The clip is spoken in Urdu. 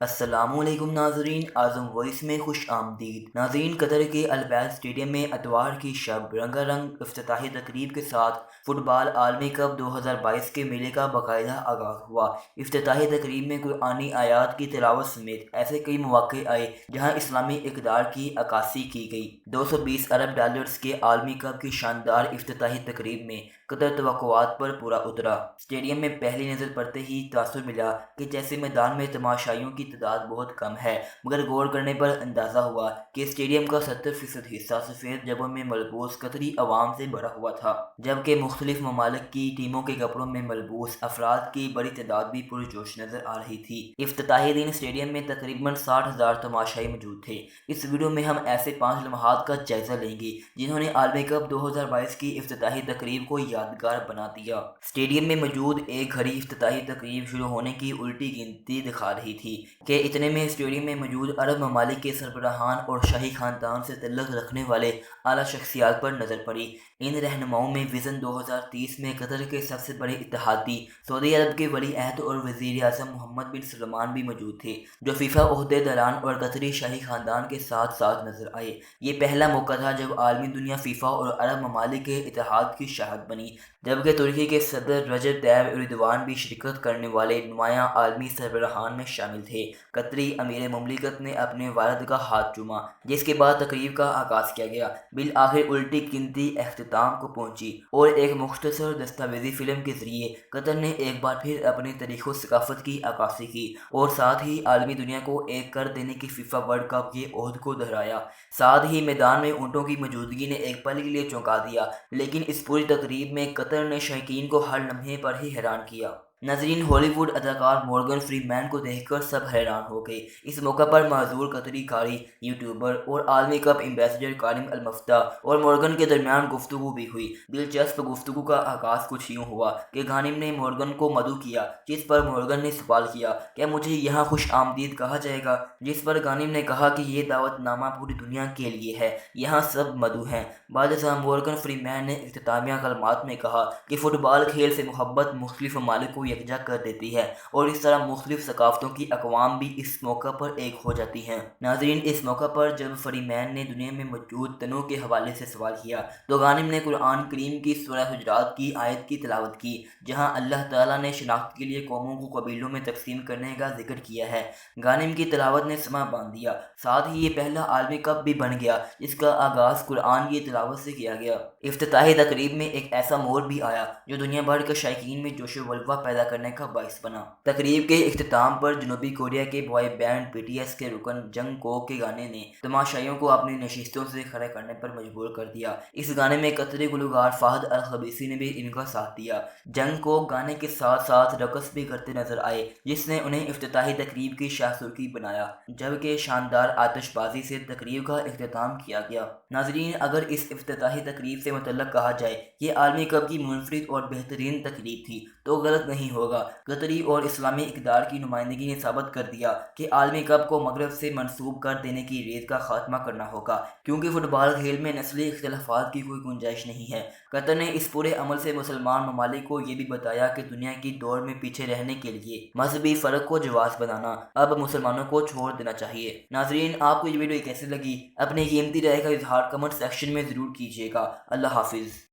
السلام علیکم ناظرین، اعظم وائس میں خوش آمدید۔ ناظرین، قطر کے البید اسٹیڈیم میں اتوار کی شب رنگا رنگ افتتاحی تقریب کے ساتھ فٹ بال عالمی کپ 2022 کے میلے کا باقاعدہ آغاز ہوا۔ افتتاحی تقریب میں قرآنی آیات کی تلاوت سمیت ایسے کئی مواقع آئے جہاں اسلامی اقدار کی عکاسی کی گئی۔ 220 ارب ڈالرز کے عالمی کپ کی شاندار افتتاحی تقریب میں قطر توقعات پر پورا اترا۔ اسٹیڈیم میں پہلی نظر پڑتے ہی تاثر ملا کہ جیسے میدان میں تماشائیوں کی تعداد بہت کم ہے، مگر غور کرنے پر اندازہ ہوا کہ اسٹیڈیم کا 70% حصہ سفید جبوں میں ملبوس قطری عوام سے بھرا ہوا تھا، جبکہ مختلف ممالک کی ٹیموں کے کپڑوں میں ملبوس افراد کی بڑی تعداد بھی پرجوش نظر آ رہی تھی۔ افتتاحی دن اسٹیڈیم میں تقریباً 60,000 تماشائی موجود تھے۔ اس ویڈیو میں ہم ایسے 5 لمحات کا جائزہ لیں گے جنہوں نے عالمی کپ 2022 کی افتتاحی تقریب کو یادگار بنا دیا۔ اسٹیڈیم میں موجود ایک گھڑی افتتاحی تقریب شروع ہونے کی الٹی گنتی دکھا رہی تھی کہ اتنے میں اسٹیڈیم میں موجود عرب ممالک کے سربراہان اور شاہی خاندان سے تعلق رکھنے والے اعلیٰ شخصیات پر نظر پڑی۔ ان رہنماؤں میں وژن 2030 میں قطر کے سب سے بڑے اتحادی سعودی عرب کے ولی عہد اور وزیر اعظم محمد بن سلمان بھی موجود تھے، جو فیفا عہدے داران اور قطری شاہی خاندان کے ساتھ ساتھ نظر آئے۔ یہ پہلا موقع تھا جب عالمی دنیا فیفا اور عرب ممالک کے اتحاد کی شاہد بنی، جبکہ ترکی کے صدر رجب طیب ایردوان بھی شرکت کرنے والے نمایاں عالمی سربراہان میں شامل تھے۔ قطری امیر مملکت نے اپنے والد کا ہاتھ چوما، جس کے بعد تقریب کا آغاز کیا گیا۔ بالآخر الٹی گنتی اختتام کو پہنچی اور ایک مختصر دستاویزی فلم کے ذریعے قطر نے ایک بار پھر اپنی تاریخ و ثقافت کی عکاسی کی اور ساتھ ہی عالمی دنیا کو ایک کر دینے کی فیفا ورلڈ کپ کے عہد کو دہرایا۔ ساتھ ہی میدان میں اونٹوں کی موجودگی نے ایک پل کے لیے چونکا دیا، لیکن اس پوری تقریب میں قطر نے شائقین کو ہر لمحے پر ہی حیران کیا۔ ناظرین، ہالی ووڈ اداکار مورگن فری مین کو دیکھ کر سب حیران ہو گئے۔ اس موقع پر معذور قطری قاری، یوٹیوبر اور عالمی کپ ایمبیسڈر کارم المفتاح اور مورگن کے درمیان گفتگو بھی ہوئی۔ دلچسپ گفتگو کا آغاز کچھ یوں ہوا کہ غانم نے مورگن کو مدعو کیا، جس پر مورگن نے سوال کیا، کیا مجھے یہاں خوش آمدید کہا جائے گا؟ جس پر غانم نے کہا کہ یہ دعوت نامہ پوری دنیا کے لیے ہے، یہاں سب مدعو ہیں۔ بعد ازاں مورگن فری مین نے اختتامیہ کلمات میں کہا کہ فٹ بال کھیل سے محبت مختلف ممالک کو یکجا کر دیتی ہے اور اس طرح مختلف ثقافتوں کی اقوام بھی اس موقع پر ایک ہو جاتی ہیں۔ ناظرین، اس موقع پر جب فری مین نے دنیا میں موجود تنوع کے حوالے سے سوال کیا تو غانم نے قرآن کریم کی سورہ حجرات کی آیت کی تلاوت کی، جہاں اللہ تعالیٰ نے شناخت کے لیے قوموں کو قبیلوں میں تقسیم کرنے کا ذکر کیا ہے۔ غانم کی تلاوت نے سماں باندھ دیا۔ ساتھ ہی یہ پہلا عالمی کپ بھی بن گیا جس کا آغاز قرآن کی تلاوت سے کیا گیا۔ افتتاحی تقریب میں ایک ایسا موڑ بھی آیا جو دنیا بھر کے شائقین میں جوش و ولولہ پیدا کرنے کا باعث بنا۔ تقریب کے اختتام پر جنوبی کوریا کے boy band P T S کے رکن جنگ کوک کے گانے نے تماشائیوں کو اپنی نشستوں سے کھڑے کرنے پر مجبور کر دیا۔ اس گانے میں قطری گلوکار فہد الخبیثی نے بھی ان کا ساتھ دیا۔ جنگ کوک گانے کے ساتھ ساتھ رقص بھی کرتے نظر آئے، جس نے انہیں افتتاحی تقریب کی شاہ سرخی بنایا، جبکہ شاندار آتش بازی سے تقریب کا اختتام کیا گیا۔ ناظرین، اگر اس افتتاحی تقریب سے متعلق کہا جائے یہ عالمی کپ کی منفرد اور بہترین تقریب تھی تو غلط نہیں ہوگا۔ قطری اور اسلامی اقدار کی نمائندگی نے ثابت کر دیا کہ عالمی کپ کو مغرب سے منسوب کر دینے کی ریت کا خاتمہ کرنا ہوگا، کیونکہ فٹ بال کھیل میں نسلی اختلافات کی کوئی گنجائش نہیں ہے۔ قطر نے اس پورے عمل سے مسلمان ممالک کو یہ بھی بتایا کہ دنیا کی دوڑ میں پیچھے رہنے کے لیے مذہبی فرق کو جواز بنانا اب مسلمانوں کو چھوڑ دینا چاہیے۔ ناظرین، آپ کو یہ ویڈیو کیسے لگی؟ اپنی قیمتی رائے کا اظہار کمنٹ سیکشن میں ضرور کیجیے گا۔ اللہ حافظ۔